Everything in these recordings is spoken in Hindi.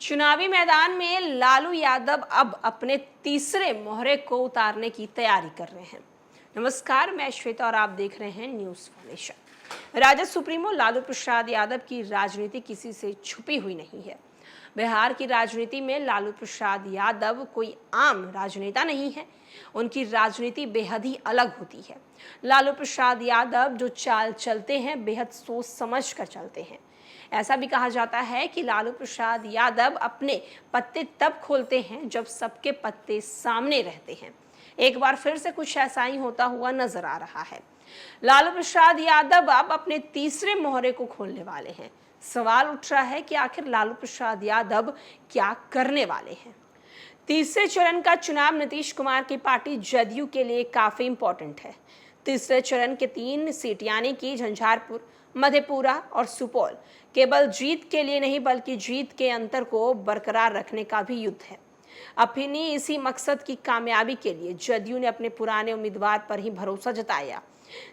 चुनावी मैदान में लालू यादव अब अपने तीसरे मोहरे को उतारने की तैयारी कर रहे हैं। नमस्कार, मैं श्वेता और आप देख रहे हैं news foundation. RJD supremo Lalu Prasad Yadav की राजनीति किसी से छुपी हुई नहीं है। बिहार की राजनीति में लालू प्रसाद यादव कोई आम राजनेता नहीं है। उनकी राजनीति बेहद ही अलग होती है। लालू प्रसाद यादव जो चाल चलते हैं, बेहद सोच समझ कर चलते हैं। ऐसा भी कहा जाता है कि लालू प्रसाद यादव अपने पत्ते तब खोलते हैं जब सबके पत्ते सामने रहते हैं। एक बार फिर से कुछ ऐसा ही होता हुआ नजर आ रहा है। लालू प्रसाद यादव अब अपने तीसरे मोहरे को खोलने वाले हैं। सवाल उठ रहा है कि आखिर लालू प्रसाद यादव क्या करने वाले हैं। तीसरे चरण का चुनाव नीतीश कुमार की पार्टी जदयू के लिए काफी इंपॉर्टेंट है। तीसरे चरण के 3 सीट यानी कि झंझारपुर, मधेपुरा और सुपौल केवल जीत के लिए नहीं बल्कि जीत के अंतर को बरकरार रखने का भी युद्ध है। अपनी इसी मकसद की कामयाबी के लिए जदयू ने अपने पुराने उम्मीदवार पर ही भरोसा जताया।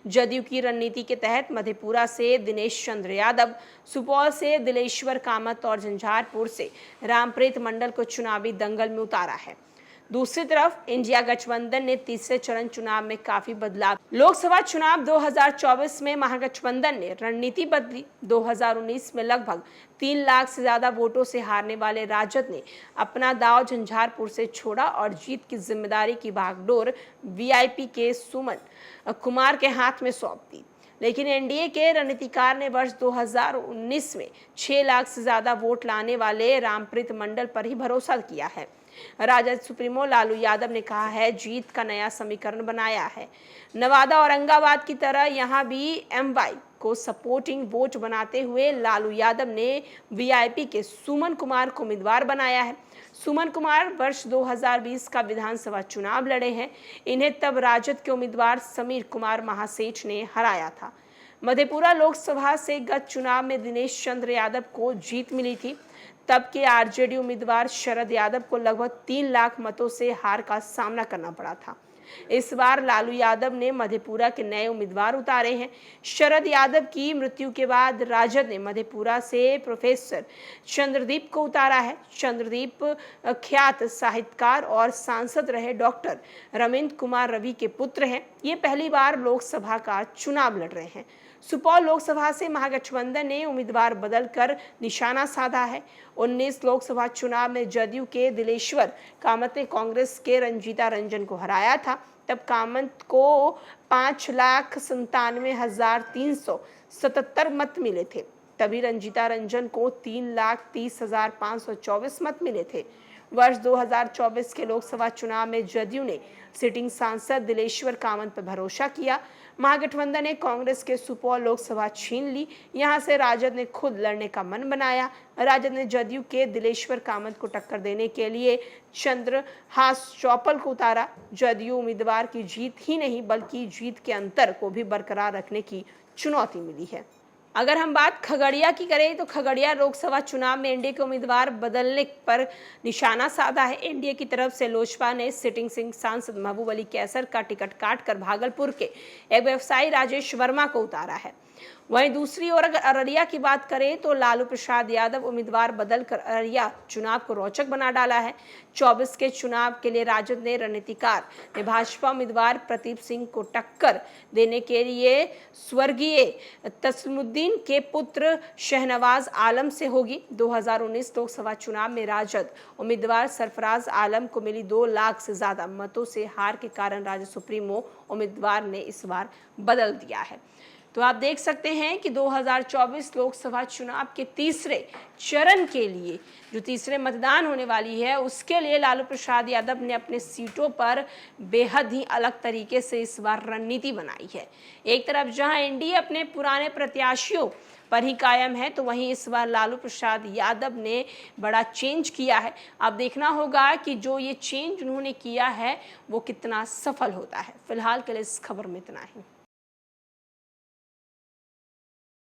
जदयू की रणनीति के तहत मधेपुरा से दिनेश चंद्र यादव, सुपौल से दिलेश्वर कामत और झंझारपुर से रामप्रीत मंडल को चुनावी दंगल में उतारा है। दूसरी तरफ इंडिया गठबंधन ने तीसरे चरण चुनाव में काफी बदलाव। लोकसभा चुनाव 2024 में महागठबंधन ने रणनीति बदली। 2019 में लगभग 3 लाख से ज्यादा वोटों से हारने वाले राजद ने अपना दांव झंझारपुर से छोड़ा और जीत की जिम्मेदारी की बागडोर वीआईपी के सुमन कुमार के हाथ में सौंप दी। लेकिन एनडीए के रणनीतिकार ने वर्ष 2019 में 6 लाख से ज्यादा वोट लाने वाले रामप्रीत मंडल पर ही भरोसा किया है। राजद सुप्रीमो लालू यादव ने कहा है, जीत का नया समीकरण बनाया है। नवादा और औरंगाबाद की तरह यहां भी एमवाई को सपोर्टिंग वोट बनाते हुए लालू यादव ने वीआईपी के सुमन कुमार को उम्मीदवार बनाया है। सुमन कुमार वर्ष 2020 का विधानसभा चुनाव लड़े हैं। इन्हें तब राजद के उम्मीदवार समीर कुमार महासेठ ने हराया था। मधेपुरा लोकसभा से गत चुनाव में दिनेश चंद्र यादव को जीत मिली थी। तब के आरजेडी उम्मीदवार शरद यादव को लगभग 3 लाख मतों से हार का सामना करना पड़ा था। इस बार लालू यादव ने मधेपुरा के नए उम्मीदवार उतारे हैं। शरद यादव की मृत्यु के बाद राजद ने मधेपुरा से प्रोफेसर चंद्रदीप को उतारा है। चंद्रदीप ख्यात साहित्यकार और सांसद रहे डॉक्टर रविंद्र कुमार रवि के पुत्र हैं। ये पहली बार लोकसभा का चुनाव लड़ रहे हैं। सुपौल लोकसभा से महागठबंधन ने उम्मीदवार बदलकर निशाना साधा है। 19 लोकसभा चुनाव में जदयू के दिलेश्वर कामत ने कांग्रेस के रंजीता रंजन को हराया था। तब कामत को 5,97,377 मत मिले थे। तभी रंजीता रंजन को 3,30,524 मत मिले थे। वर्ष 2024 के लोकसभा चुनाव में जदयू ने सिटिंग सांसद दिलेश्वर कामत पर भरोसा किया। महागठबंधन ने कांग्रेस के सुपौल लोकसभा छीन ली। यहां से राजद ने खुद लड़ने का मन बनाया। राजद ने जदयू के दिलेश्वर कामत को टक्कर देने के लिए चंद्रहास चौपल को उतारा। जदयू उम्मीदवार की जीत ही नहीं बल्कि जीत के अंतर को भी बरकरार रखने की चुनौती मिली है। अगर हम बात खगड़िया की करें तो खगड़िया लोकसभा चुनाव में एनडीए के उम्मीदवार बदलने पर निशाना साधा है। एनडीए की तरफ से लोजपा ने सिटिंग सिंह सांसद महबूब अली कैसर का टिकट काटकर भागलपुर के एक व्यवसायी राजेश वर्मा को उतारा है। वहीं दूसरी ओर अगर अररिया की बात करें तो लालू प्रसाद यादव उम्मीदवार बदलकर अररिया चुनाव को रोचक बना डाला है। 24 के चुनाव के लिए राजद ने रणनीतिकार ने भाजपा उम्मीदवार प्रदीप सिंह को टक्कर देने के लिए स्वर्गीय तस्लीमुद्दीन के पुत्र शहनवाज आलम से होगी। 2019 लोकसभा चुनाव में राजद उम्मीदवार सरफराज आलम को मिली 2 लाख से ज्यादा मतों से हार के कारण राजद सुप्रीमो उम्मीदवार ने इस बार बदल दिया है। तो आप देख सकते हैं कि 2024 लोकसभा चुनाव के तीसरे चरण के लिए जो तीसरे मतदान होने वाली है, उसके लिए लालू प्रसाद यादव ने अपने सीटों पर बेहद ही अलग तरीके से इस बार रणनीति बनाई है। एक तरफ जहां एनडीए अपने पुराने प्रत्याशियों पर ही कायम है, तो वहीं इस बार लालू प्रसाद यादव ने बड़ा चेंज किया है। अब देखना होगा कि जो ये चेंज उन्होंने किया है वो कितना सफल होता है। फिलहाल के लिए इस खबर में इतना ही।